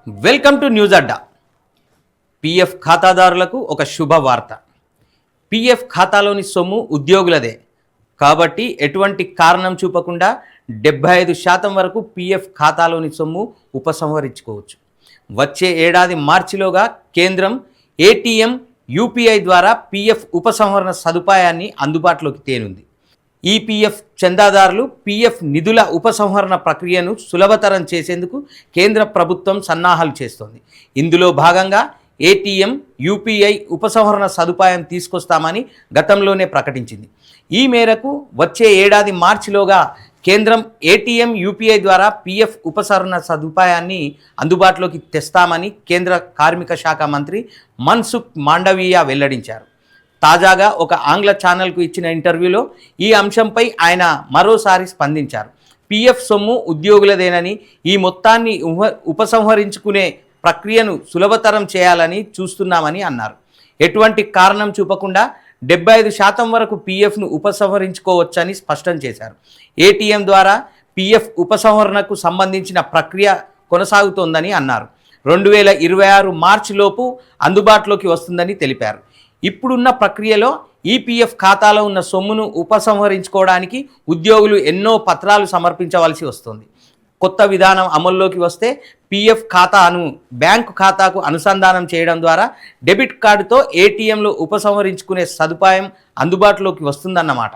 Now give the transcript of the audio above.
Welcome to news Adda. PF ఖాతాదారులకు ఒక శుభవార్త. పిఎఫ్ ఖాతాలోని సొమ్ము ఉద్యోగులదే కాబట్టి ఎటువంటి కారణం చూపకుండా 75% వరకు పిఎఫ్ ఖాతాలోని సొమ్ము ఉపసంహరించుకోవచ్చు. వచ్చే ఏడాది మార్చిలోగా కేంద్రం ఏటీఎం, యూపీఐ ద్వారా పిఎఫ్ ఉపసంహరణ సదుపాయాన్ని అందుబాటులోకి తేనుంది. ఈపీఎఫ్ చందాదారులు పిఎఫ్ నిధుల ఉపసంహరణ ప్రక్రియను సులభతరం చేసేందుకు కేంద్ర ప్రభుత్వం సన్నాహాలు చేస్తోంది. ఇందులో భాగంగా ఏటీఎం, యూపీఐ ఉపసంహరణ సదుపాయం తీసుకొస్తామని గతంలోనే ప్రకటించింది. ఈ మేరకు వచ్చే ఏడాది మార్చిలోగా కేంద్రం ఏటీఎం, యూపీఐ ద్వారా పిఎఫ్ ఉపసంహరణ సదుపాయాన్ని అందుబాటులోకి తెస్తామని కేంద్ర కార్మిక శాఖ మంత్రి మన్సుఖ్ మాండవీయ వెల్లడించారు. తాజాగా ఒక ఆంగ్ల ఛానల్కు ఇచ్చిన ఇంటర్వ్యూలో ఈ అంశంపై ఆయన మరోసారి స్పందించారు. పిఎఫ్ సొమ్ము ఉద్యోగులదేనని, ఈ మొత్తాన్ని ఉపసంహరించుకునే ప్రక్రియను సులభతరం చేయాలని చూస్తున్నామని అన్నారు. ఎటువంటి కారణం చూపకుండా 75% వరకు పిఎఫ్ను ఉపసంహరించుకోవచ్చని స్పష్టం చేశారు. ఏటీఎం ద్వారా పిఎఫ్ ఉపసంహరణకు సంబంధించిన ప్రక్రియ కొనసాగుతోందని అన్నారు. 2026 మార్చిలోపు అందుబాటులోకి వస్తుందని తెలిపారు. ఇప్పుడున్న ప్రక్రియలో ఈపీఎఫ్ ఖాతాలో ఉన్న సొమ్మును ఉపసంహరించుకోవడానికి ఉద్యోగులు ఎన్నో పత్రాలు సమర్పించవలసి వస్తుంది. కొత్త విధానం అమల్లోకి వస్తే పిఎఫ్ ఖాతాను బ్యాంకు ఖాతాకు అనుసంధానం చేయడం ద్వారా డెబిట్ కార్డుతో ఏటీఎంలో ఉపసంహరించుకునే సదుపాయం అందుబాటులోకి వస్తుందన్నమాట.